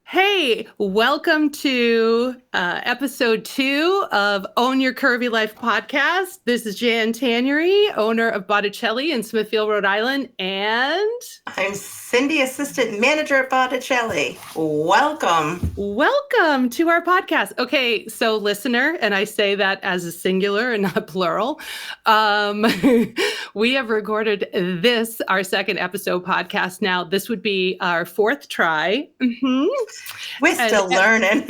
Hey, welcome to episode 2 of Own Your Curvy Life podcast. This is Jan Tannery, owner of Botticelli in Smithfield, Rhode Island, and I'm Cindy, assistant manager at Botticelli. welcome to our podcast. Okay, so listener, and I say that as a singular and not plural, we have recorded this, our second episode podcast. Now, this would be our fourth try. We're still learning.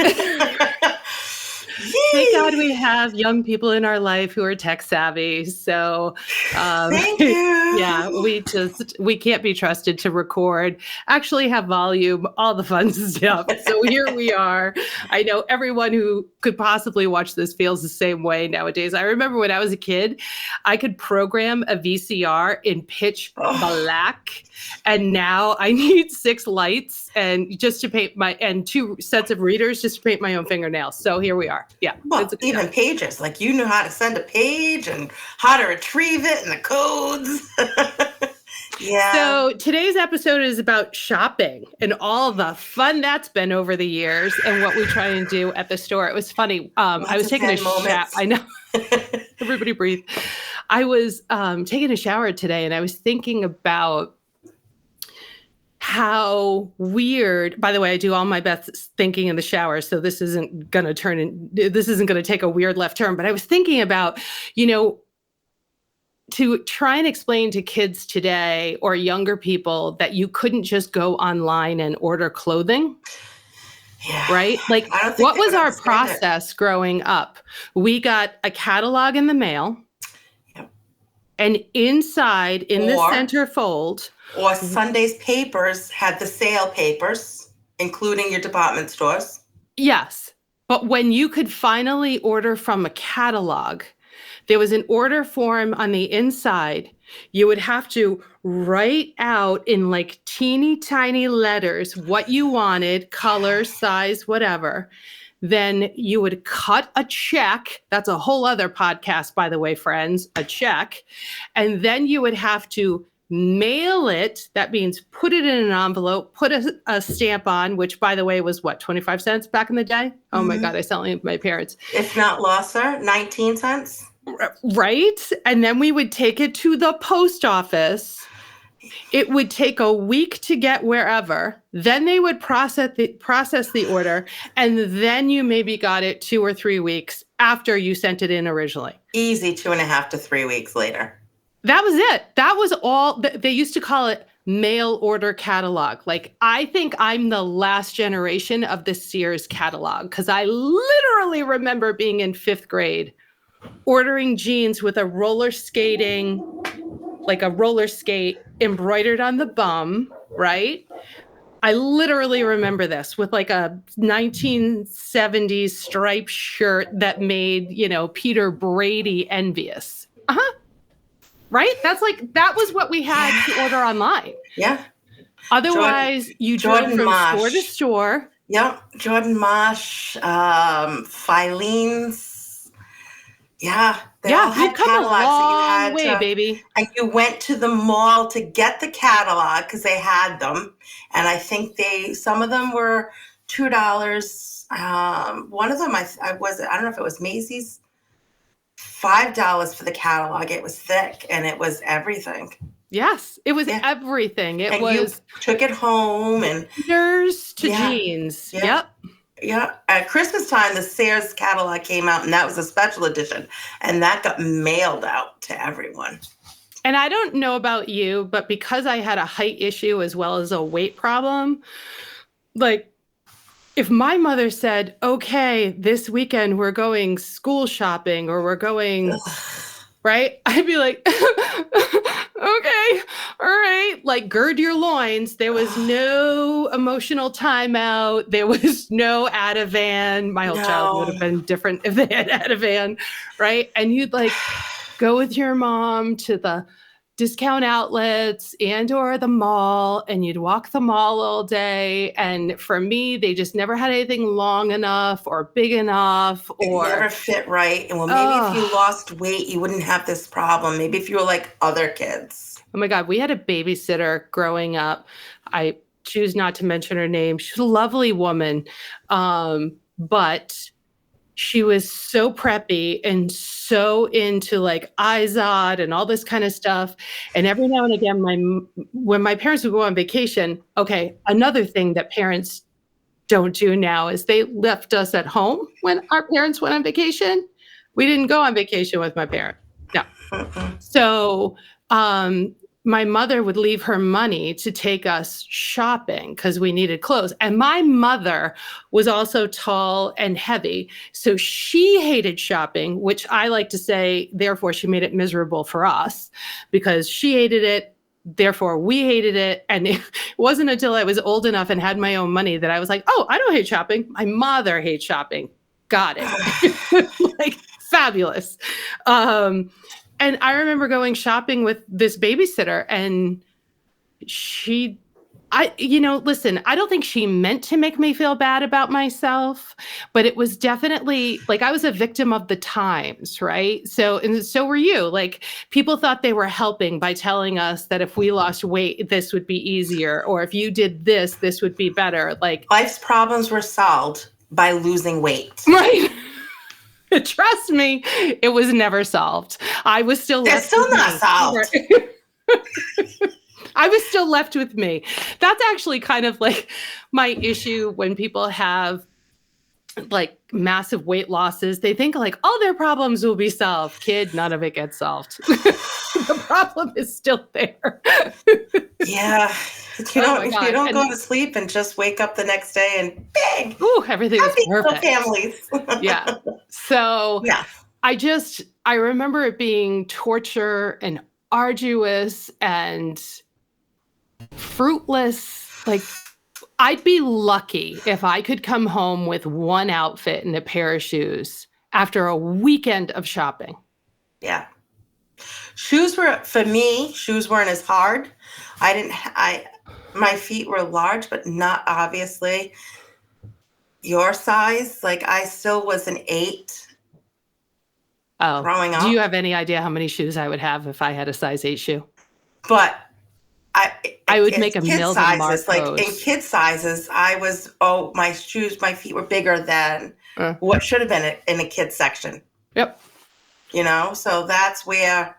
Thank God we have young people in our life who are tech savvy. So, Thank you. yeah, we can't be trusted to record, actually have volume, all the fun stuff. So here we are. I know everyone who could possibly watch this feels the same way nowadays. I remember when I was a kid, I could program a VCR in pitch black. And now I need 6 lights and just to paint and 2 sets of readers just to paint my own fingernails. So here we are. Yeah. Well, even pages, like you know how to send a page and how to retrieve it and the codes. Yeah. So today's episode is about shopping and all the fun that's been over the years and what we try and do at the store. It was funny. I was taking a shower. I know. Everybody breathe. I was taking a shower today and I was thinking about how weird, by the way, I do all my best thinking in the shower, so this isn't going to take a weird left turn, but I was thinking about, to try and explain to kids today or younger people that you couldn't just go online and order clothing. Yeah. Right? Like, what was our process growing up? We got a catalog in the mail, and inside in the center fold, or Sunday's papers had the sale papers, including your department stores. Yes. But when you could finally order from a catalog, there was an order form on the inside. You would have to write out in like teeny tiny letters what you wanted, color, size, whatever. Then you would cut a check. That's a whole other podcast, by the way, friends, a check. And then you would have to mail it. That means put it in an envelope, put a stamp on, which, by the way, was what, 25 cents back in the day? Oh my God, I sound like my parents. If not lesser, 19 cents. Right? And then we would take it to the post office. It would take a week to get wherever. Then they would process the order. And then you maybe got it 2 or 3 weeks after you sent it in originally. Easy 2.5 to 3 weeks later. That was it. That was all. They used to call it mail order catalog. Like, I think I'm the last generation of the Sears catalog because I literally remember being in 5th grade ordering jeans with a roller skate embroidered on the bum, right? I literally remember this with like a 1970s striped shirt that made, Peter Brady envious. Right? That was what we had to order online. Yeah. Otherwise, you drove from store to store. Yep. Jordan Marsh, Filene's. Yeah. You've come a long way, baby. And you went to the mall to get the catalog because they had them. And I think some of them were $2. One of them, I don't know if it was Macy's. $5 for the catalog. It was thick and it was everything. Yes, it was everything. You took it home and sneakers to jeans. Yeah. Yep. Yeah. At Christmas time, the Sears catalog came out and that was a special edition. And that got mailed out to everyone. And I don't know about you, but because I had a height issue as well as a weight problem, like, if my mother said, okay, this weekend we're going school shopping or we're going, right? I'd be like, okay, all right. Like, gird your loins. There was no emotional timeout. There was no Ativan. My whole childhood would have been different if they had Ativan, right? And you'd like go with your mom to the discount outlets and or the mall, and you'd walk the mall all day. And for me, they just never had anything long enough or big enough or it never fit right. And well, maybe if you lost weight, you wouldn't have this problem. Maybe if you were like other kids. Oh my God, we had a babysitter growing up. I choose not to mention her name. She's a lovely woman. But she was so preppy and so into like Izod and all this kind of stuff. And every now and again, when my parents would go on vacation, okay, another thing that parents don't do now is they left us at home when our parents went on vacation. We didn't go on vacation with my parents. No. So my mother would leave her money to take us shopping because we needed clothes. And my mother was also tall and heavy. So she hated shopping, which I like to say, therefore, she made it miserable for us because she hated it. Therefore, we hated it. And it wasn't until I was old enough and had my own money that I was like, oh, I don't hate shopping. My mother hates shopping. Got it. Like, fabulous. And I remember going shopping with this babysitter and listen, I don't think she meant to make me feel bad about myself, but it was definitely like I was a victim of the times, right? And so were you. Like people thought they were helping by telling us that if we lost weight, this would be easier, or if you did this, this would be better. Like life's problems were solved by losing weight. Right. Trust me, it was never solved. I was still They're left still with not me. solved. I was still left with me. That's actually kind of like my issue when people have like massive weight losses. They think like all their problems will be solved. Kid, none of it gets solved. The problem is still there. Yeah. You Oh my don't God. go to sleep and just wake up the next day and bang, Ooh, everything was happy little perfect. families. Yeah. So Yeah. I remember it being torture and arduous and fruitless. Like I'd be lucky if I could come home with one outfit and a pair of shoes after a weekend of shopping. Yeah. Shoes weren't as hard. My feet were large, but not obviously your size. Like I still was an 8 growing Do you up, have any idea how many shoes I would have if I had a size 8 shoe? but I would in make a kid million sizes, like in Marcos. kid sizes, my feet were bigger than Uh, what should have been in a kid section, yep. so that's where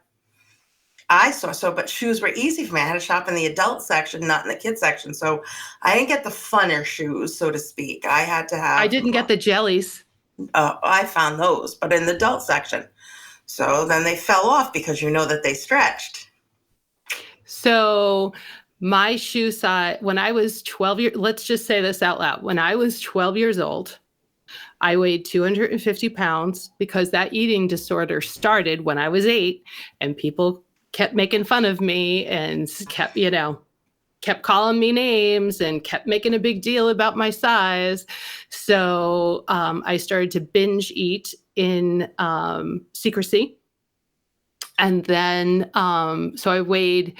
but shoes were easy for me. I had to shop in the adult section, not in the kid section. So I didn't get the funner shoes, so to speak. I had to I have, didn't get the jellies. I found those, but in the adult section. So then they fell off because that they stretched. So my shoe size, when I was 12 years, let's just say this out loud. When I was 12 years old, I weighed 250 pounds because that eating disorder started when I was 8 and people kept making fun of me and kept calling me names and kept making a big deal about my size. So I started to binge eat in secrecy. And then, so I weighed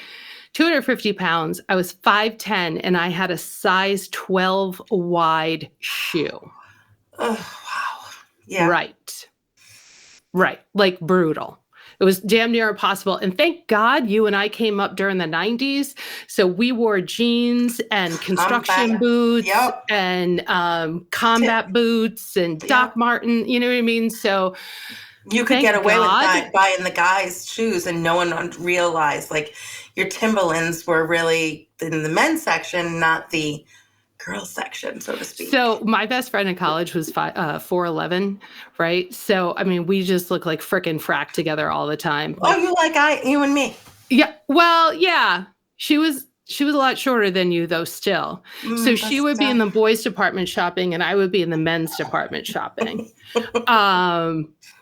250 pounds. I was 5'10", and I had a size 12 wide shoe. Oh, wow. Yeah. Right. Like brutal. It was damn near impossible. And thank God you and I came up during the 90s. So we wore jeans and construction boots and combat boots and Doc Marten, you know what I mean? So you could get away with buying the guys' shoes and no one realized like your Timberlands were really in the men's section, not the girls section, so to speak. So my best friend in college was 4'11", right? So I mean, we just look like frickin' frack together all the time. Like, you and me. Yeah. Well, yeah. She was a lot shorter than you though still. So she would be in the boys department shopping and I would be in the men's department shopping.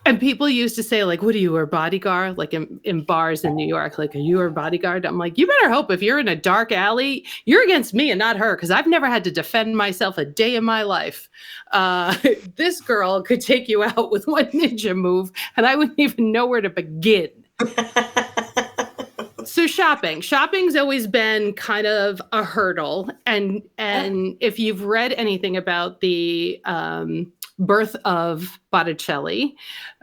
And people used to say like, what are you, her bodyguard? Like in bars in New York, like, are you her bodyguard? I'm like, you better hope if you're in a dark alley, you're against me and not her. Cause I've never had to defend myself a day in my life. This girl could take you out with one ninja move and I wouldn't even know where to begin. So shopping's always been kind of a hurdle. And if you've read anything about the birth of Botticelli,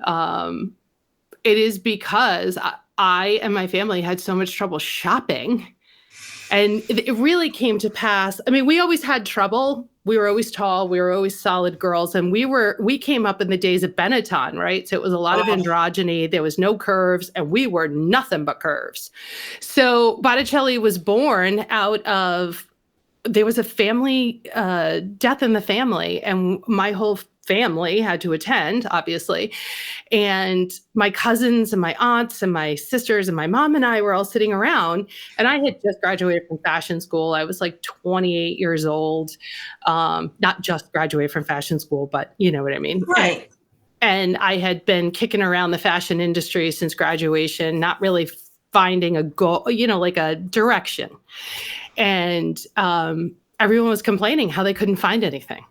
it is because I and my family had so much trouble shopping And it really came to pass. I mean, we always had trouble. We were always tall. We were always solid girls. And we came up in the days of Benetton, right? So it was a lot of Oh, androgyny. There was no curves, and we were nothing but curves. So Botticelli was born out of, there was a family death in the family, and my whole family had to attend, obviously. And my cousins and my aunts and my sisters and my mom and I were all sitting around. And I had just graduated from fashion school. I was like 28 years old. Not just graduated from fashion school, but you know what I mean. right. And I had been kicking around the fashion industry since graduation, not really finding a goal, like a direction. And everyone was complaining how they couldn't find anything.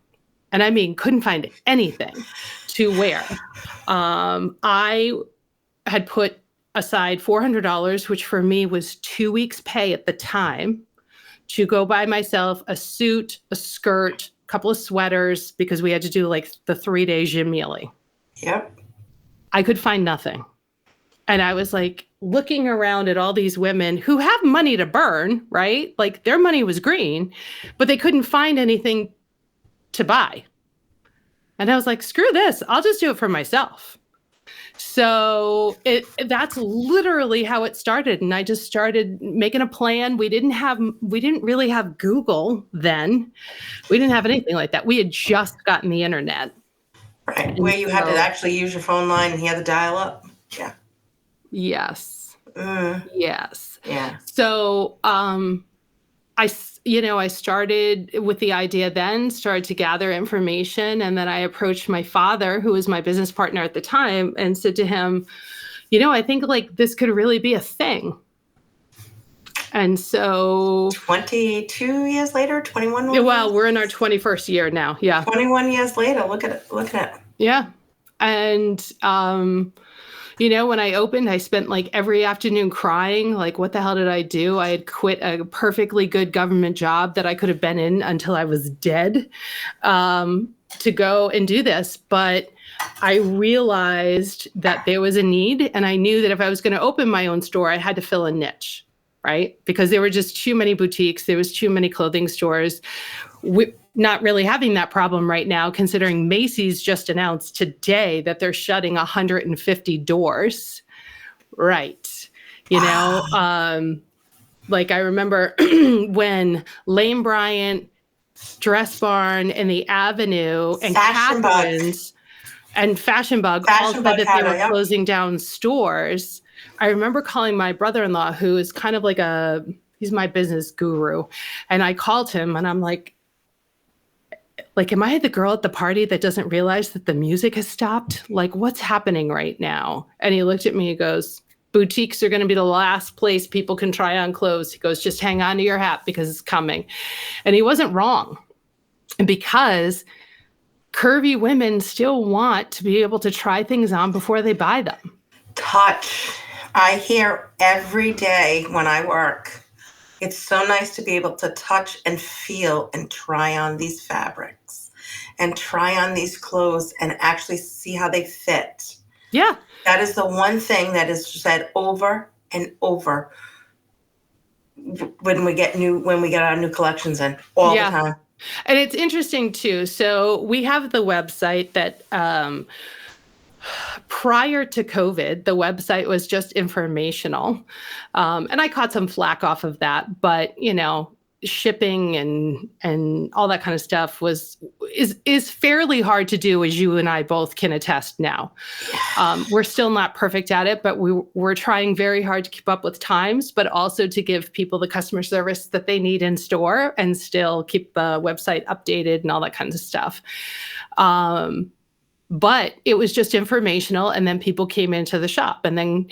And I mean, couldn't find anything to wear. I had put aside $400, which for me was 2 weeks' pay at the time, to go buy myself a suit, a skirt, a couple of sweaters, because we had to do like the 3-day gym mealy. Yep. I could find nothing. And I was like looking around at all these women who have money to burn, right? Like their money was green, but they couldn't find anything to buy. And I was like, screw this. I'll just do it for myself. So that's literally how it started. And I just started making a plan. We didn't really have Google then. We didn't have anything like that. We had just gotten the internet. Right. Where you had to actually use your phone line and you had to dial up. Yeah. Yes. Mm. Yes. Yeah. So I started with the idea then, started to gather information. And then I approached my father, who was my business partner at the time, and said to him, I think like this could really be a thing. And so 22 years later, 21 years? Well, we're in our 21st year now. Yeah. 21 years later. Look at it. Yeah. And when I opened, I spent like every afternoon crying, like, what the hell did I do? I had quit a perfectly good government job that I could have been in until I was dead, to go and do this. But I realized that there was a need, and I knew that if I was going to open my own store, I had to fill a niche, right? Because there were just too many boutiques. There was too many clothing stores. We're not really having that problem right now, considering Macy's just announced today that they're shutting 150 doors. Right. Like I remember when Lane Bryant, Dress Barn, and the Avenue, and Fashion Bug. Catherine's and Fashion Bug all said that they were closing down stores. I remember calling my brother-in-law, who is kind of like he's my business guru. And I called him and I'm like, am I the girl at the party that doesn't realize that the music has stopped? Like, what's happening right now? And he looked at me, he goes, boutiques are going to be the last place people can try on clothes. He goes, just hang on to your hat because it's coming. And he wasn't wrong. And because curvy women still want to be able to try things on before they buy them. Touch. I hear every day when I work, it's so nice to be able to touch and feel and try on these fabrics and try on these clothes and actually see how they fit. Yeah. That is the one thing that is said over and over when we get our new collections in all the time. And it's interesting too. So we have the website that prior to COVID, the website was just informational. And I caught some flack off of that, but shipping and all that kind of stuff is fairly hard to do, as you and I both can attest now. We're still not perfect at it, but we're trying very hard to keep up with times, but also to give people the customer service that they need in store and still keep the website updated and all that kind of stuff. But it was just informational, and then people came into the shop. And then,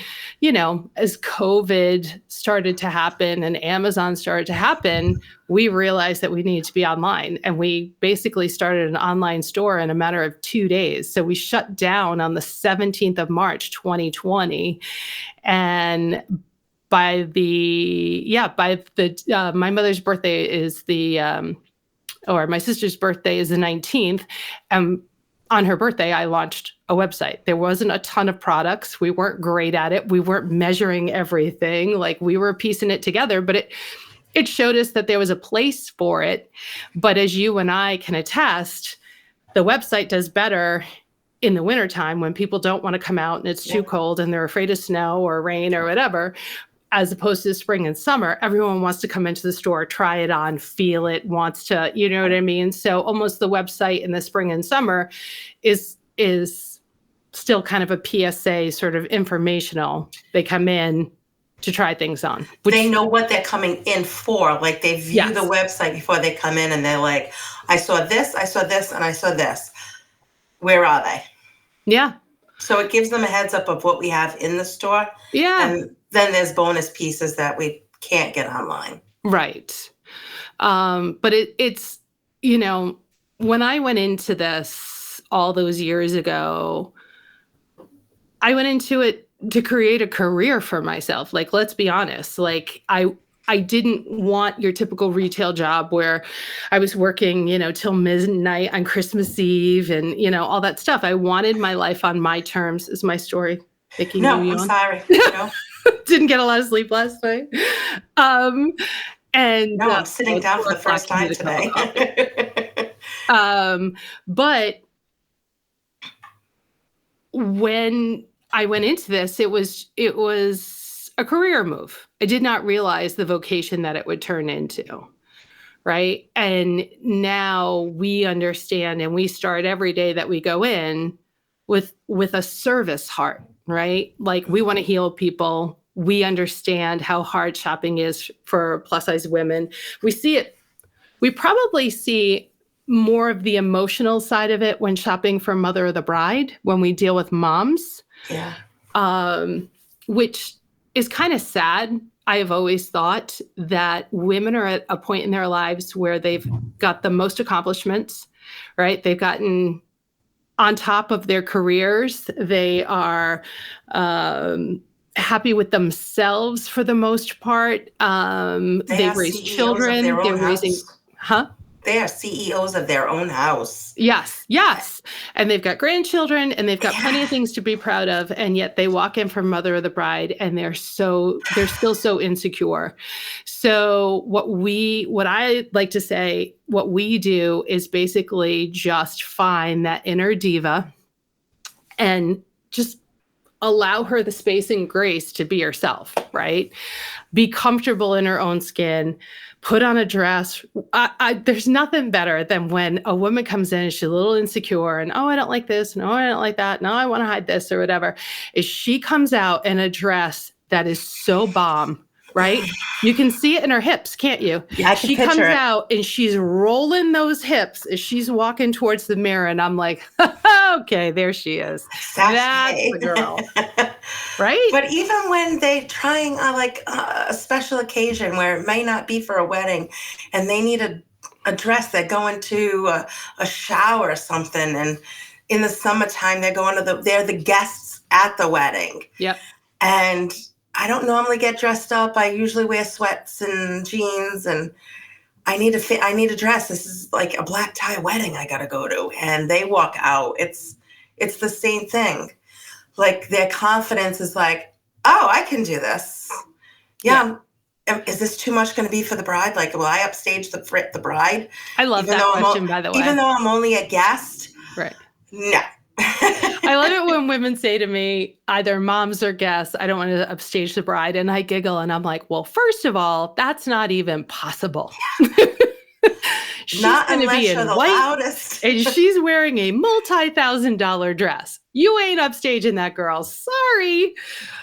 as COVID started to happen and Amazon started to happen, we realized that we needed to be online. And we basically started an online store in a matter of 2 days. So we shut down on the 17th of March, 2020. And by my mother's birthday is or my sister's birthday is the 19th. On her birthday, I launched a website. There wasn't a ton of products. We weren't great at it. We weren't measuring everything. Like, we were piecing it together, but it showed us that there was a place for it. But as you and I can attest, the website does better in the wintertime when people don't want to come out and it's too cold and they're afraid of snow or rain or whatever, as opposed to spring and summer. Everyone wants to come into the store, try it on, feel it, wants to, you know what I mean? So almost the website in the spring and summer is still kind of a PSA, sort of informational. They come in to try things on. They know what they're coming in for. Like they view the website before they come in and they're like, I saw this, and I saw this. Where are they? Yeah. So it gives them a heads up of what we have in the store. Yeah. And then there's bonus pieces that we can't get online. Right. But it's, you know, when I went into this all those years ago, I went into it to create a career for myself. Like, let's be honest. Like, I didn't want your typical retail job where I was working, you know, till midnight on Christmas Eve and, you know, all that stuff. I wanted my life on my terms. Is my story making you yawn? I'm sorry. No. Didn't get a lot of sleep last night. And no, I'm sitting down for the first time today. But when I went into this, it was a career move. I did not realize the vocation that it would turn into. Right. And now we understand and we start every day that we go in with a service heart, right? Like we want to heal people. We understand how hard shopping is for plus size women. We see it. We probably see more of the emotional side of it when shopping for Mother of the Bride, when we deal with moms. Yeah. Which is kind of sad. I have always thought that women are at a point in their lives where they've got the most accomplishments, right? They've gotten on top of their careers. They are happy with themselves for the most part. They raise children. They're raising, They are CEOs of their own house. Yes, yes. And they've got grandchildren and they've got plenty of things to be proud of. And yet they walk in from Mother of the Bride and they're still so insecure. So what I like to say, what we do is basically just find that inner diva and just allow her the space and grace to be herself, right? Be comfortable in her own skin. Put on a dress. There's nothing better than when a woman comes in and she's a little insecure and, oh, I don't like this. No, I don't like that. No, I want to hide this or whatever. Is she comes out in a dress that is so bomb, right? You can see it in her hips, can't you? Yeah, she comes out and she's rolling those hips as she's walking towards the mirror. And I'm like, okay, there she is. That's the girl. Right? But even when they trying like a special occasion where it may not be for a wedding and they need a dress, they're going to a shower or something. And in the summertime, they're the guests at the wedding. Yep. And I don't normally get dressed up. I usually wear sweats and jeans and I need a dress. This is like a black tie wedding I got to go to. And they walk out. It's the same thing. Like their confidence is like, oh, I can do this. Yeah. Is this too much going to be for the bride? Like, will I upstage the bride? I love that question, by the way. Even though I'm only a guest? Right. No. I love it when women say to me, either moms or guests, I don't want to upstage the bride. And I giggle and I'm like, well, first of all, that's not even possible. Yeah. She's going to be in white loudest. And she's wearing a multi-$1,000 dress. You ain't upstaging that girl. Sorry.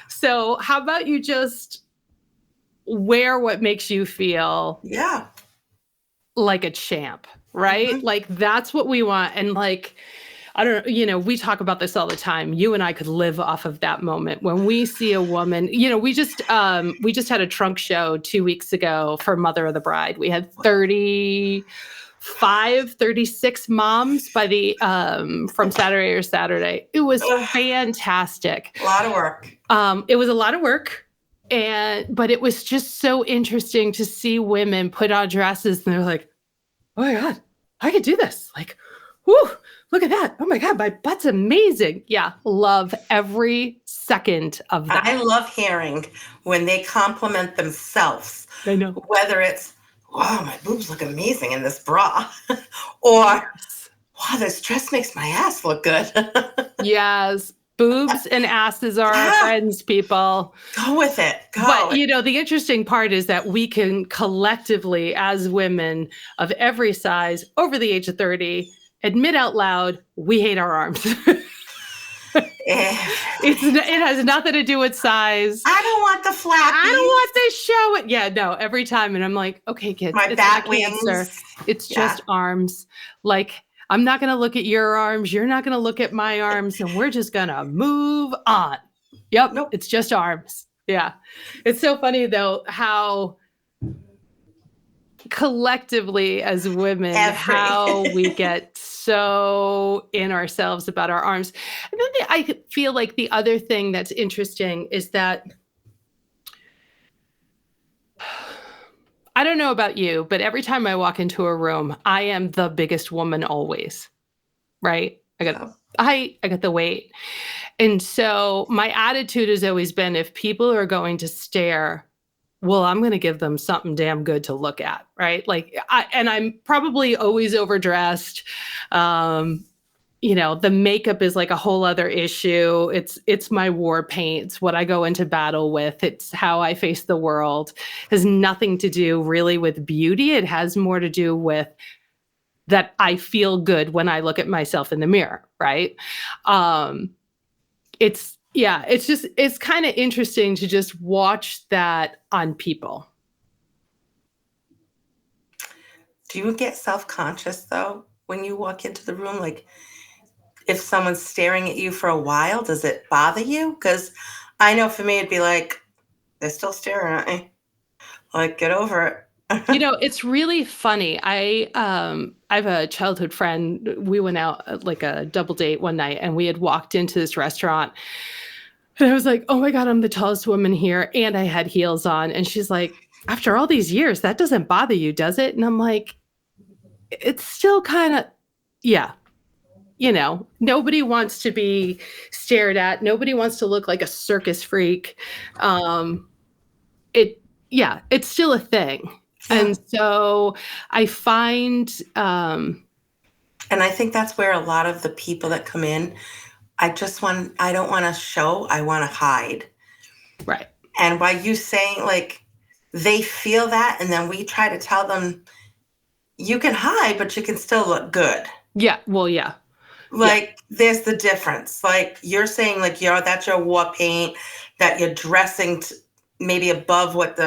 So how about you just wear what makes you feel like a champ, right? Mm-hmm. Like that's what we want. And like, I don't know, we talk about this all the time. You and I could live off of that moment when we see a woman, we just had a trunk show 2 weeks ago for Mother of the Bride. We had 36 moms by the, from Saturday or Saturday. It was fantastic. A lot of work. It was a lot of work. But it was just so interesting to see women put on dresses and they're like, oh my God, I could do this. Like, whoo. Look at that. Oh my God, my butt's amazing. Yeah, love every second of that. I love hearing when they compliment themselves, I know. whether it's, wow, my boobs look amazing in this bra, or, Yes. wow, this dress makes my ass look good. Yes. Boobs and asses are our Yeah, friends, people. go with it. But, Go. the interesting part is that we can collectively, as women of every size over the age of 30, admit out loud, we hate our arms. Everybody. It has nothing to do with size. I don't want the I don't flappies, want this show. Yeah, no, every time. And I'm like, okay, kids, my it's bat not cancer. wings. It's Yeah. just arms. Like, I'm not going to look at your arms. You're not going to look at my arms. And we're just going to move on. Yep, Nope. it's just arms. Yeah. It's so funny, though, how collectively as women, how we get so in ourselves about our arms. And then I feel like the other thing that's interesting is that I don't know about you, but every time I walk into a room, I am the biggest woman always, right? I got the height, I got the weight. And so my attitude has always been if people are going to stare, well, I'm going to give them something damn good to look at, right? Like, and I'm probably always overdressed. The makeup is like a whole other issue. It's my war paint. It's what I go into battle with. It's how I face the world. It has nothing to do really with beauty. It has more to do with that I feel good when I look at myself in the mirror, right? It's kind of interesting to just watch that on people. Do you get self-conscious though when you walk into the room? Like, if someone's staring at you for a while, does it bother you? Because I know for me, it'd be like, they're still staring at me. Like, get over it. It's really funny. I have a childhood friend. We went out like a double date one night and we had walked into this restaurant and I was like, oh my God, I'm the tallest woman here. And I had heels on. And she's like, after all these years, that doesn't bother you, does it? And I'm like, it's still kind of, yeah. Nobody wants to be stared at. Nobody wants to look like a circus freak. It's still a thing. Yeah. And so I find, And I think that's where a lot of the people that come in, I don't want to show, I want to hide. right. And by you saying, like, they feel that, and then we try to tell them, you can hide, but you can still look good. Yeah. Well, yeah. Like, there's the difference. Like, you're saying, like, that's your war paint, that you're dressing maybe above what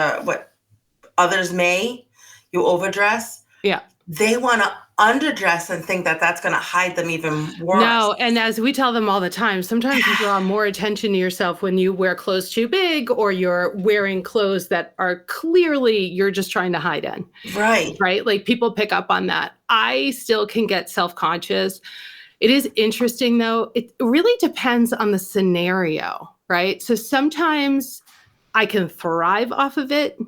others may. You overdress. Yeah. They want to underdress and think that that's going to hide them even worse. No, and as we tell them all the time, sometimes you draw more attention to yourself when you wear clothes too big or you're wearing clothes that are clearly you're just trying to hide in. Right. Right? Like people pick up on that. I still can get self-conscious. It is interesting though. It really depends on the scenario, right? So sometimes I can thrive off of it.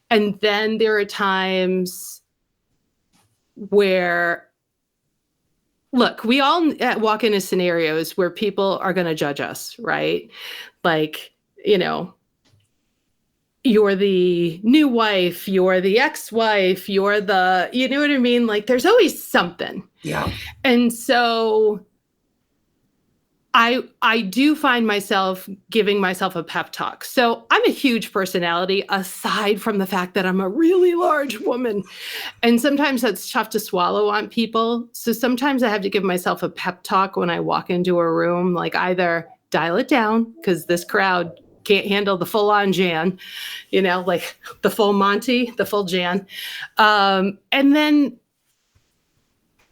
And then there are times where, look, we all walk into scenarios where people are going to judge us, right? Like, you're the new wife, you're the ex-wife, you're the, you know what I mean? Like, there's always something. Yeah. And so I do find myself giving myself a pep talk. So I'm a huge personality, aside from the fact that I'm a really large woman. And sometimes that's tough to swallow on people. So sometimes I have to give myself a pep talk when I walk into a room, like either dial it down, because this crowd can't handle the full-on Jan, like the full Monty, the full Jan. And then,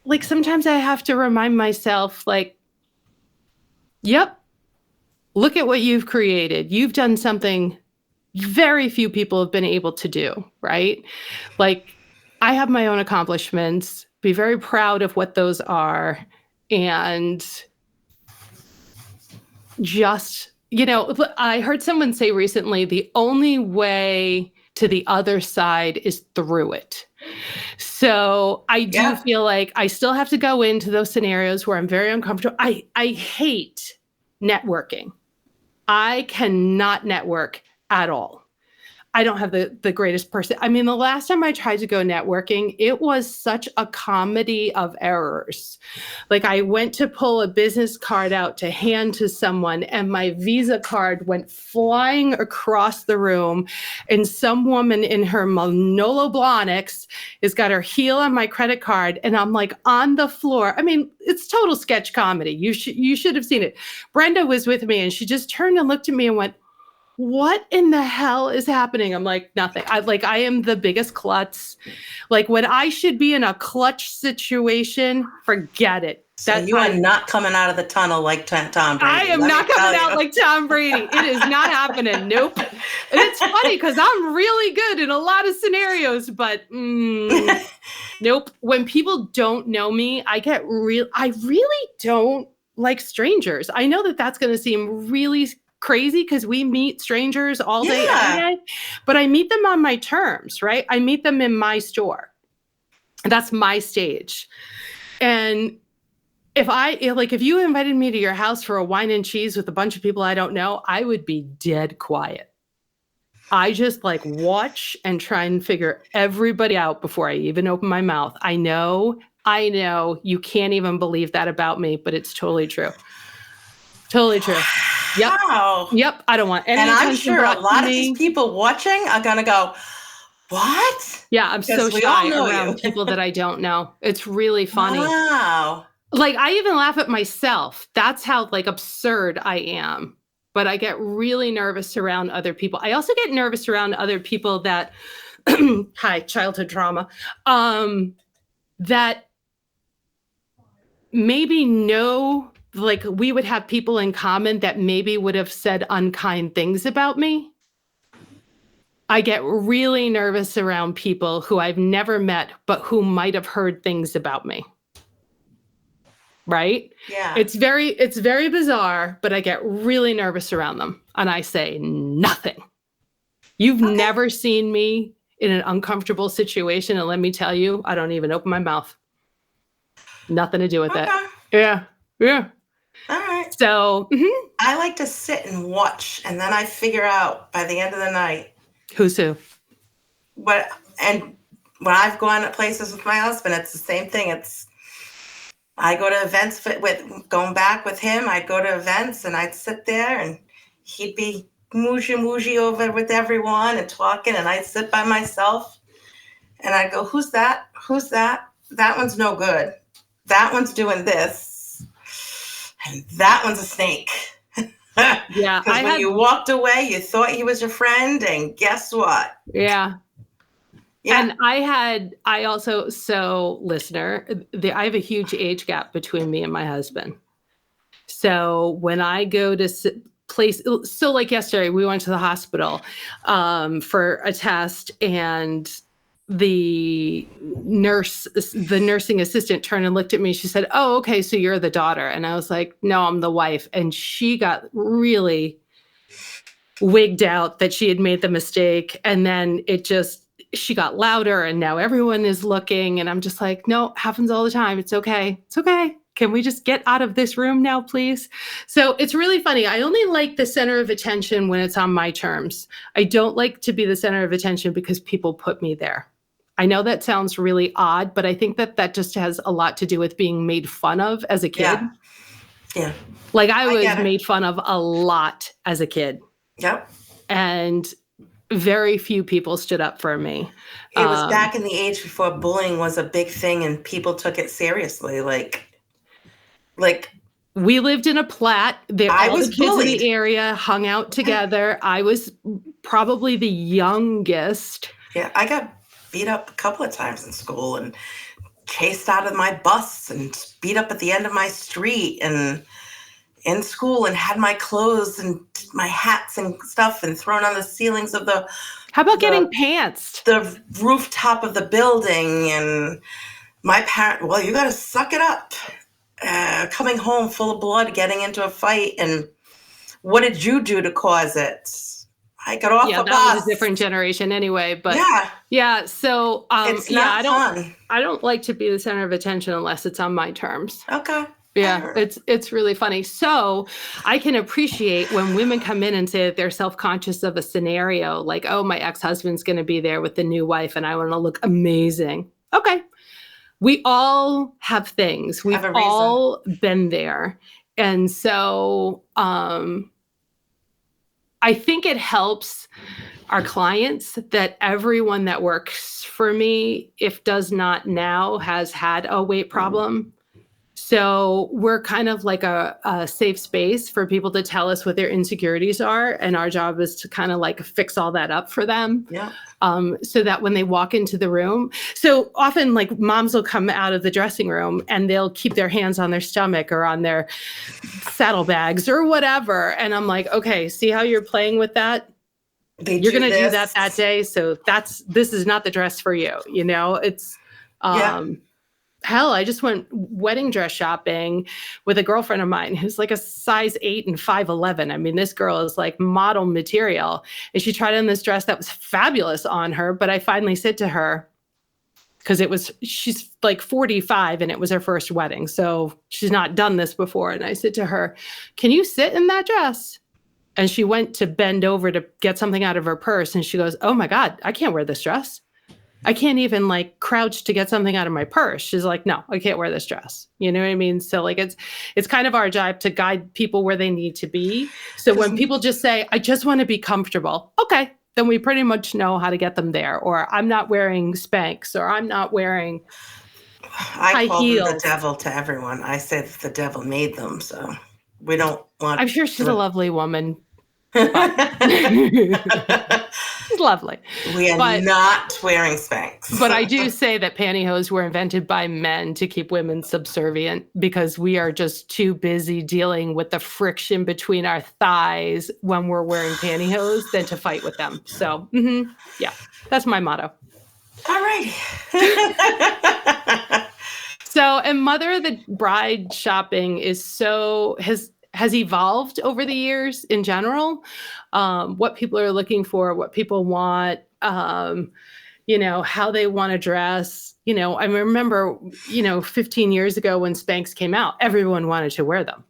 like, sometimes I have to remind myself, like, yep. Look at what you've created. You've done something very few people have been able to do, right? Like, I have my own accomplishments, be very proud of what those are. And just, I heard someone say recently, the only way to the other side is through it. So I do feel like I still have to go into those scenarios where I'm very uncomfortable. I hate networking. I cannot network at all. I don't have the greatest person. I mean, the last time I tried to go networking, it was such a comedy of errors. Like I went to pull a business card out to hand to someone, and my Visa card went flying across the room. And some woman in her Manolo Blahniks has got her heel on my credit card, and I'm like on the floor. I mean, it's total sketch comedy. You should have seen it. Brenda was with me, and she just turned and looked at me and went, what in the hell is happening? I'm like, nothing. I am the biggest klutz. Like when I should be in a clutch situation, forget it. So you are not coming out of the tunnel like Tom Brady. I am not coming out like Tom Brady. It is not happening. Nope. And it's funny because I'm really good in a lot of scenarios, but nope. When people don't know me, I really don't like strangers. I know that that's going to seem really crazy because we meet strangers all day, every day, but I meet them on my terms, right? I meet them in my store. That's my stage. And if you invited me to your house for a wine and cheese with a bunch of people I don't know, I would be dead quiet. I just like watch and try and figure everybody out before I even open my mouth. I know you can't even believe that about me, but it's totally true. Totally true. Yep. Wow. Yep. I don't want any and attention. I'm sure a lot of these people watching are going to go, what? Yeah, I'm so shy around people that I don't know. It's really funny. Wow. Like I even laugh at myself. That's how like absurd I am. But I get really nervous around other people. I also get nervous around other people that hi, childhood trauma. That maybe know, like we would have people in common that maybe would have said unkind things about me. I get really nervous around people who I've never met, but who might have heard things about me. Right? Yeah. It's very bizarre, but I get really nervous around them. And I say nothing. You've never seen me in an uncomfortable situation. And let me tell you, I don't even open my mouth. Nothing to do with it. Yeah. Yeah. All right. So I like to sit and watch, and then I figure out by the end of the night who's who. And when I've gone to places with my husband, it's the same thing. I go to events going back with him. I'd go to events and I'd sit there and he'd be moojie over with everyone and talking, and I'd sit by myself and I'd go, who's that? Who's that? That one's no good. That one's doing this. And that one's a snake. Yeah. Because when you walked away, you thought he was your friend, and guess what? Yeah. Yeah. And I also, listener, I have a huge age gap between me and my husband. So when I go to so like yesterday, we went to the hospital for a test, and the nursing assistant turned and looked at me. She said, "Oh, okay, so you're the daughter." And I was like, "No, I'm the wife." And she got really wigged out that she had made the mistake. And then she got louder, and now everyone is looking. And I'm just like, no, happens all the time. It's okay. It's okay. Can we just get out of this room now, please? So it's really funny. I only like the center of attention when it's on my terms. I don't like to be the center of attention because people put me there. I know that sounds really odd, but I think that just has a lot to do with being made fun of as a kid. Yeah. Like I was made fun of a lot as a kid. Yep. And very few people stood up for me. It was back in the age before bullying was a big thing and people took it seriously. Like we lived in a plat. All the kids bullied in the area hung out together. I was probably the youngest. Yeah, I got beat up a couple of times in school and chased out of my bus and beat up at the end of my street and in school, and had my clothes and my hats and stuff and thrown on the ceilings of the. How about getting pantsed? The rooftop of the building, and my parent. Well, you got to suck it up. Coming home full of blood, getting into a fight, and what did you do to cause it? I got off a bus. That was a different generation anyway. But yeah. So it's not fun. I don't like to be the center of attention unless it's on my terms. Okay. Yeah, ever. it's really funny. So I can appreciate when women come in and say that they're self-conscious of a scenario, like, oh, my ex-husband's going to be there with the new wife and I want to look amazing. Okay. We all have things. Have We've a reason. all been there. And so I think it helps our clients that everyone that works for me, if does not now, has had a weight problem. So we're kind of like a safe space for people to tell us what their insecurities are. And our job is to kind of like fix all that up for them. Yeah. So that when they walk into the room, so often like moms will come out of the dressing room and they'll keep their hands on their stomach or on their saddlebags or whatever. And I'm like, okay, see how you're playing with that? They You're do going to do this. that day. So this is not the dress for you. You know, it's, Yeah. hell, I just went wedding dress shopping with a girlfriend of mine who's like a size 8 and 5'11". I mean, this girl is like model material. And she tried on this dress that was fabulous on her. But I finally said to her, because she's like 45 and it was her first wedding. So she's not done this before. And I said to her, can you sit in that dress? And she went to bend over to get something out of her purse. And she goes, oh my God, I can't wear this dress. I can't even like crouch to get something out of my purse. She's like, no, I can't wear this dress. You know what I mean? So like, it's kind of our job to guide people where they need to be. So when people just say, I just want to be comfortable. Okay. Then we pretty much know how to get them there. Or I'm not wearing Spanx, or I'm not wearing I high call them the heels. devil to everyone. I say that the devil made them, so we don't want I'm sure she's a to. lovely woman, but she's lovely. We are But not wearing Spanx. But I do say that pantyhose were invented by men to keep women subservient because we are just too busy dealing with the friction between our thighs when we're wearing pantyhose than to fight with them. So, yeah, that's my motto. All right. So, and Mother of the Bride shopping has evolved over the years in general. What people are looking for, what people want. How they want to dress. I remember, 15 years ago when Spanx came out, everyone wanted to wear them.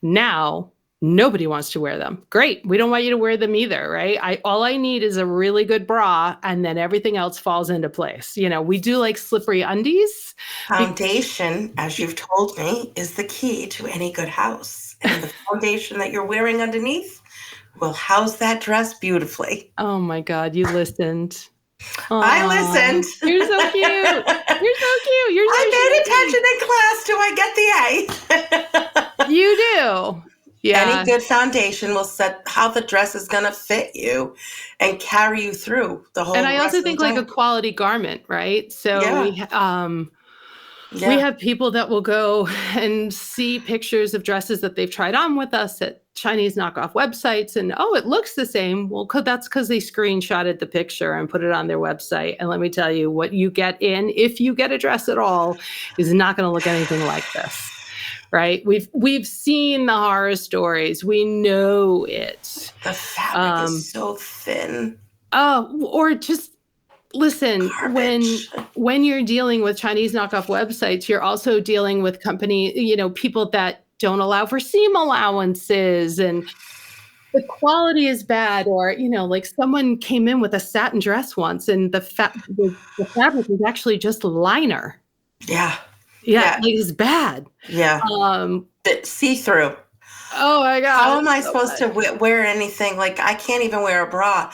Now, nobody wants to wear them. Great. We don't want you to wear them either, right? All I need is a really good bra, and then everything else falls into place. We do like slippery undies. Foundation, as you've told me, is the key to any good house. And the foundation that you're wearing underneath will house that dress beautifully. Oh my God, you listened. I listened. You're so cute. You're so cute. You're so I paid attention in class. Do I get the A? You do. Yeah. Any good foundation will set how the dress is going to fit you and carry you through the whole. And I rest also of the think like day. a quality garment, right? So Yeah. we have people that will go and see pictures of dresses that they've tried on with us at Chinese knockoff websites, and it looks the same. Well, that's because they screenshotted the picture and put it on their website. And let me tell you, what you get if you get a dress at all, is not going to look anything like this. Right? We've seen the horror stories. We know it. The fabric is so thin. Or just listen, Garbage. when you're dealing with Chinese knockoff websites, you're also dealing with people that don't allow for seam allowances, and the quality is bad. Or, like someone came in with a satin dress once and the fabric was actually just liner. Yeah. Yeah. Like it's bad. Yeah. See-through. Oh my God. How am I supposed to wear anything? Like I can't even wear a bra.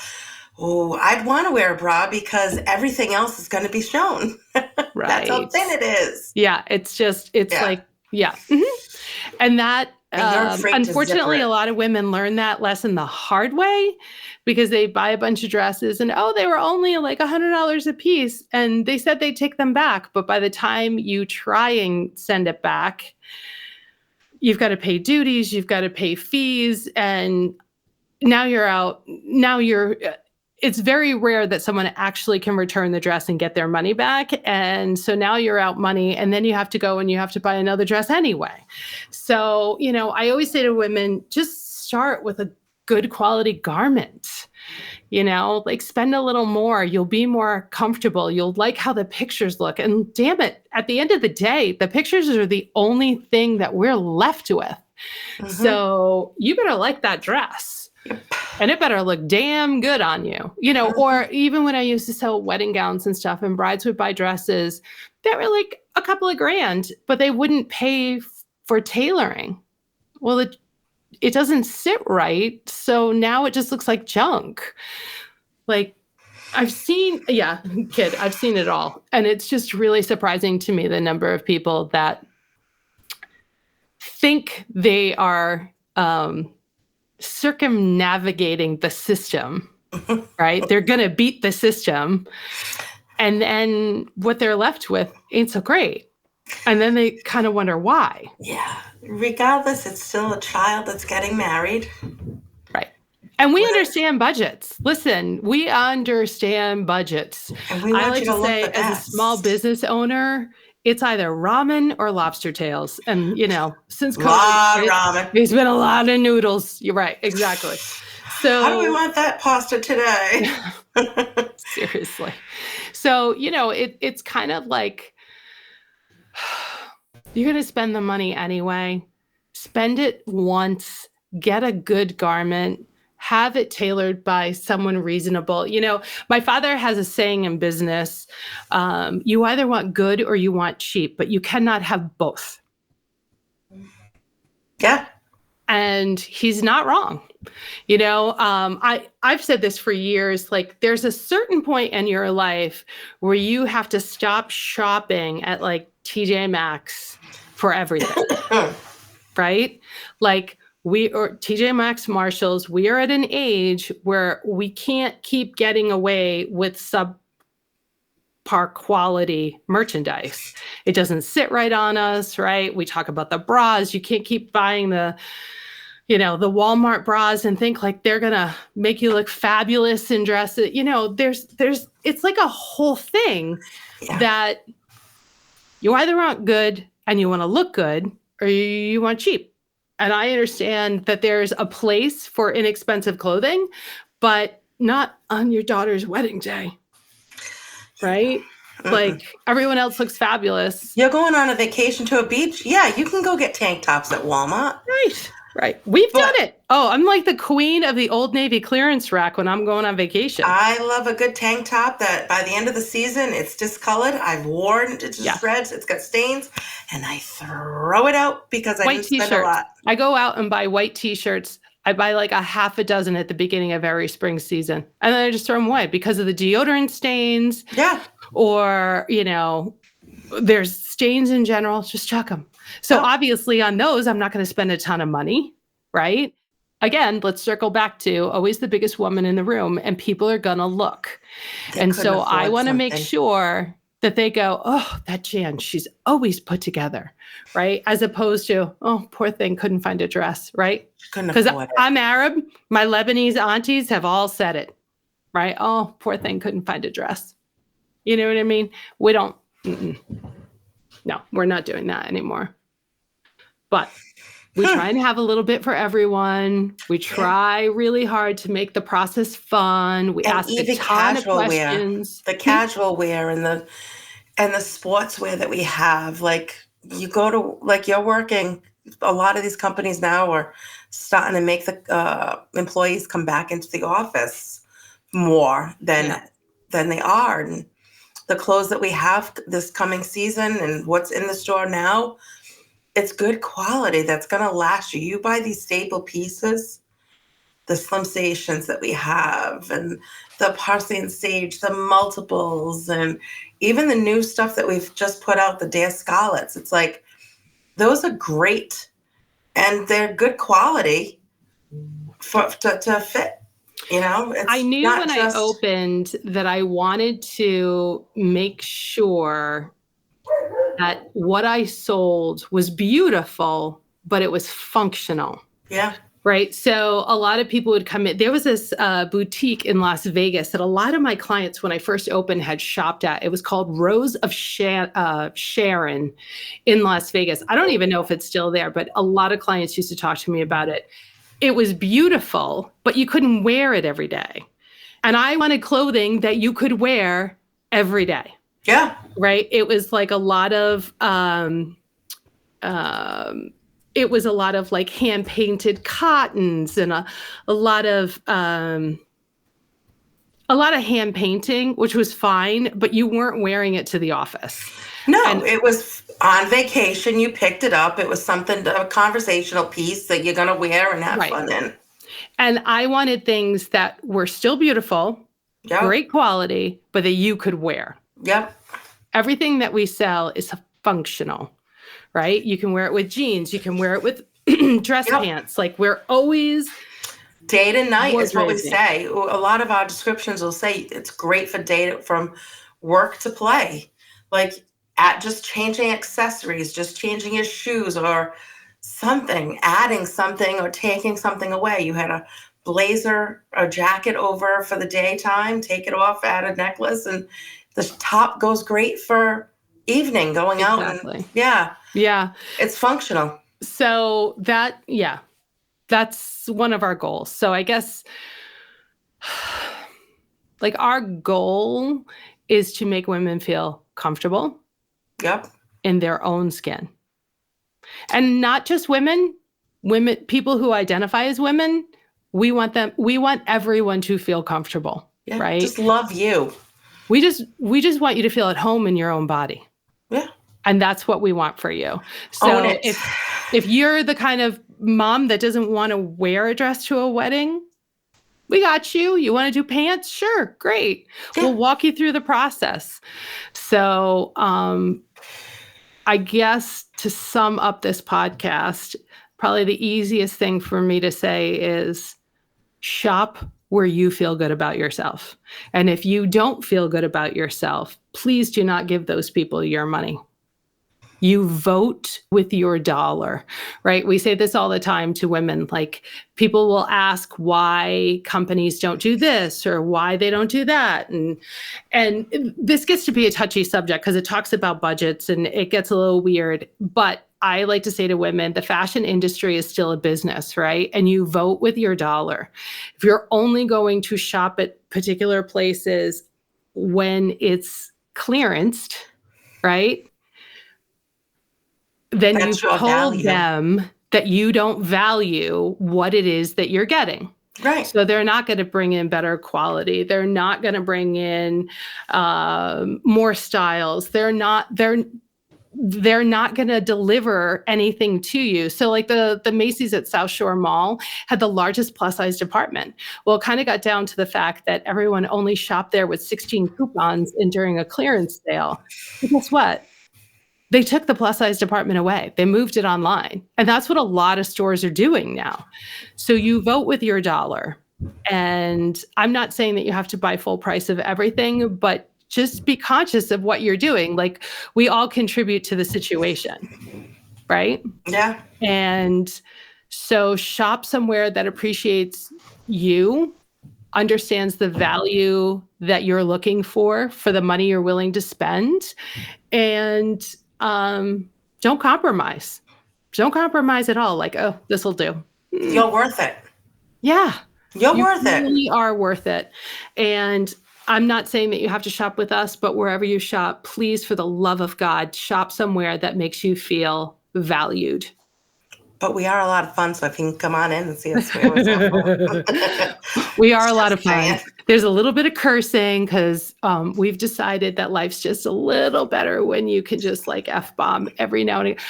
Oh, I'd want to wear a bra because everything else is going to be shown. Right. That's how thin it is. Yeah. It's like, yeah. And that, unfortunately, a lot of women learn that lesson the hard way because they buy a bunch of dresses and, they were only like $100 a piece. And they said they'd take them back. But by the time you try and send it back, you've got to pay duties, you've got to pay fees. And now you're out. It's very rare that someone actually can return the dress and get their money back. And so now you're out money, and then you have to go and you have to buy another dress anyway. So, I always say to women, just start with a good quality garment. like spend a little more. You'll be more comfortable. You'll like how the pictures look. And damn it, at the end of the day, the pictures are the only thing that we're left with. Mhm. So you better like that dress. Yep. And it better look damn good on you, or even when I used to sell wedding gowns and stuff, and brides would buy dresses that were like a couple of grand, but they wouldn't pay for tailoring. Well, it doesn't sit right. So now it just looks like junk. Like I've seen it all. And it's just really surprising to me the number of people that think they are circumnavigating the system, right? They're going to beat the system. And then what they're left with ain't so great. And then they kind of wonder why. Yeah. Regardless, it's still a child that's getting married. Right. And we understand budgets. Listen, we understand budgets. And we I want like you to to look say, the as a best. small business owner, it's either ramen or lobster tails. And, since COVID, Ramen. there's been a lot of noodles. You're right. Exactly. So How do we want that pasta today? seriously. So, it's kind of like you're going to spend the money anyway. Spend it once, get a good garment, have it tailored by someone reasonable. My father has a saying in business, you either want good or you want cheap, but you cannot have both. Yeah. And he's not wrong. I've said this for years, like there's a certain point in your life where you have to stop shopping at like TJ Maxx for everything, right? Like TJ Maxx, Marshalls, we are at an age where we can't keep getting away with subpar quality merchandise. It doesn't sit right on us, right? We talk about the bras. You can't keep buying the Walmart bras and think like they're gonna make you look fabulous in dresses. It's like a whole thing that you either want good and you want to look good or you want cheap. And I understand that there's a place for inexpensive clothing, but not on your daughter's wedding day, right? Like everyone else looks fabulous. You're going on a vacation to a beach? Yeah, you can go get tank tops at Walmart. Right. We've done it. Oh, I'm like the queen of the Old Navy clearance rack when I'm going on vacation. I love a good tank top that by the end of the season, it's discolored. I've worn it to shreds. It's got stains. And I throw it out because I didn't spend a lot. I go out and buy white T-shirts. I buy like a half a dozen at the beginning of every spring season. And then I just throw them away because of the deodorant stains. Yeah. Or, there's stains in general. Just chuck them. So obviously on those, I'm not going to spend a ton of money, right? Again, let's circle back to always the biggest woman in the room, and people are going to look. And so I want to make sure that they go, oh, that Jan, she's always put together, right? As opposed to, oh, poor thing, couldn't find a dress, right? Because I'm Arab. My Lebanese aunties have all said it, right? Oh, poor thing, couldn't find a dress. You know what I mean? We don't. No, we're not doing that anymore. But we try and have a little bit for everyone. We try really hard to make the process fun. We ask a ton of questions. The casual wear and the sports wear that we have. Like you go to, like you're working, a lot of these companies now are starting to make the employees come back into the office more than they are. And the clothes that we have this coming season and what's in the store now, it's good quality that's going to last you. You buy these staple pieces, the slimsations that we have and the parsley and sage, the multiples, and even the new stuff that we've just put out, the Dare Scarlets. It's like, those are great and they're good quality to fit. I knew when I opened that I wanted to make sure that what I sold was beautiful, but it was functional. Yeah. Right. So a lot of people would come in. There was this boutique in Las Vegas that a lot of my clients, when I first opened, had shopped at. It was called Rose of Sharon in Las Vegas. I don't even know if it's still there, but a lot of clients used to talk to me about it. It was beautiful, but you couldn't wear it every day. And I wanted clothing that you could wear every day. Yeah. Right. It was like a lot of it was a lot of like hand painted cottons and a lot of hand painting, which was fine, but you weren't wearing it to the office. No, And it was on vacation. You picked it up. It was something, a conversational piece that you're going to wear and have right. fun in. And I wanted things that were still beautiful, Yep. great quality, but that you could wear. Yep. Everything that we sell is functional, right? You can wear it with jeans. You can wear it with dress Yep. pants. Like we're always day to night is what we wardrobing. say. A lot of our descriptions will say it's great for day from work to play. Like at just changing accessories, just changing your shoes or something, adding something or taking something away. You had a blazer or jacket over for the daytime, take it off, add a necklace, and the top goes great for evening going out. Exactly. And yeah. Yeah. It's functional. So that's one of our goals. So I guess like our goal is to make women feel comfortable Yep. in their own skin. And not just women, people who identify as women, we want everyone to feel comfortable, Yeah. right? Just love you. We just want you to feel at home in your own body. Yeah. And that's what we want for you. So Own it. if you're the kind of mom that doesn't want to wear a dress to a wedding, we got you. You want to do pants? Sure. Great. Yeah. We'll walk you through the process. So I guess to sum up this podcast, probably the easiest thing for me to say is shop where you feel good about yourself. And if you don't feel good about yourself, please do not give those people your money. You vote with your dollar, right? We say this all the time to women. Like people will ask why companies don't do this or why they don't do that. And this gets to be a touchy subject because it talks about budgets and it gets a little weird. But I like to say to women, the fashion industry is still a business, right? And you vote with your dollar. If you're only going to shop at particular places when it's clearanced, right? Then That's you've your told value. them that you don't value what it is that you're getting. Right. So they're not going to bring in better quality. They're not going to bring in more styles. They're not going to deliver anything to you. So like the Macy's at South Shore Mall had the largest plus size department. Well, it kind of got down to the fact that everyone only shopped there with 16 coupons and during a clearance sale. But guess what? They took the plus size department away. They moved it online. And that's what a lot of stores are doing now. So you vote with your dollar. And I'm not saying that you have to buy full price of everything, but just be conscious of what you're doing. Like we all contribute to the situation, right? Yeah. And so shop somewhere that appreciates you, understands the value that you're looking for the money you're willing to spend, and don't compromise. Don't compromise at all. Like, oh, this will do. You're worth it. Yeah. You're You worth it. really are worth it. And I'm not saying that you have to shop with us, but wherever you shop, please, for the love of God, shop somewhere that makes you feel valued. But we are a lot of fun, so if you can come on in and see us, we always have fun. We are a lot of fun. saying. There's a little bit of cursing because we've decided that life's just a little better when you can just like F-bomb every now and again.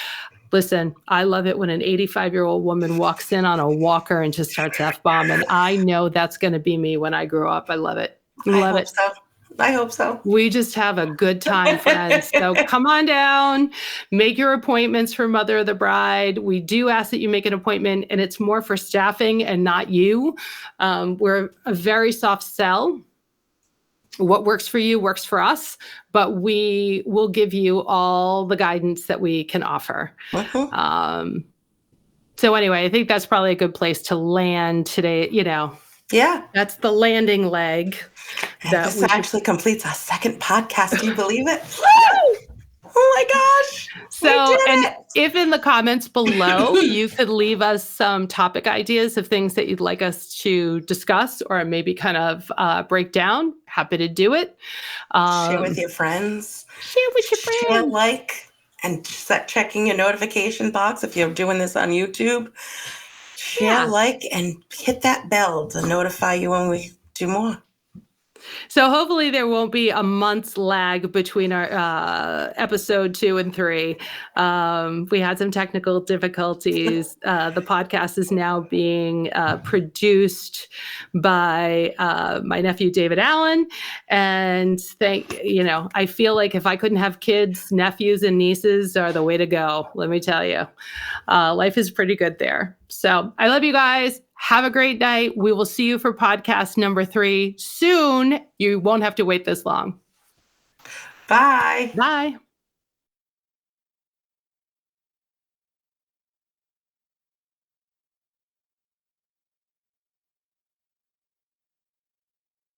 Listen, I love it when an 85-year-old woman walks in on a walker and just starts F-bomb. And I know that's going to be me when I grow up. I love it. Love it. I hope so. We just have a good time, friends. So come on down, make your appointments for Mother of the Bride. We do ask that you make an appointment, and it's more for staffing and not you. We're a very soft sell. What works for you works for us, but we will give you all the guidance that we can offer. So anyway, I think that's probably a good place to land today. Yeah. That's the landing leg. And this actually completes our second podcast. Do you believe it? Oh my gosh. We So, did and it. if in the comments below, you could leave us some topic ideas of things that you'd like us to discuss or maybe kind of break down, happy to do it. Share with your friends. Share with your Share, friends. like, and set checking your notification box if you're doing this on YouTube. Share, Yeah. like, and hit that bell to notify you when we do more. So hopefully there won't be a month's lag between our episode 2 and 3. We had some technical difficulties. The podcast is now being produced by my nephew David Allen, and I feel like if I couldn't have kids, nephews and nieces are the way to go. Let me tell you, life is pretty good there. So I love you guys. Have a great night. We will see you for podcast number 3 soon. You won't have to wait this long. Bye. Bye.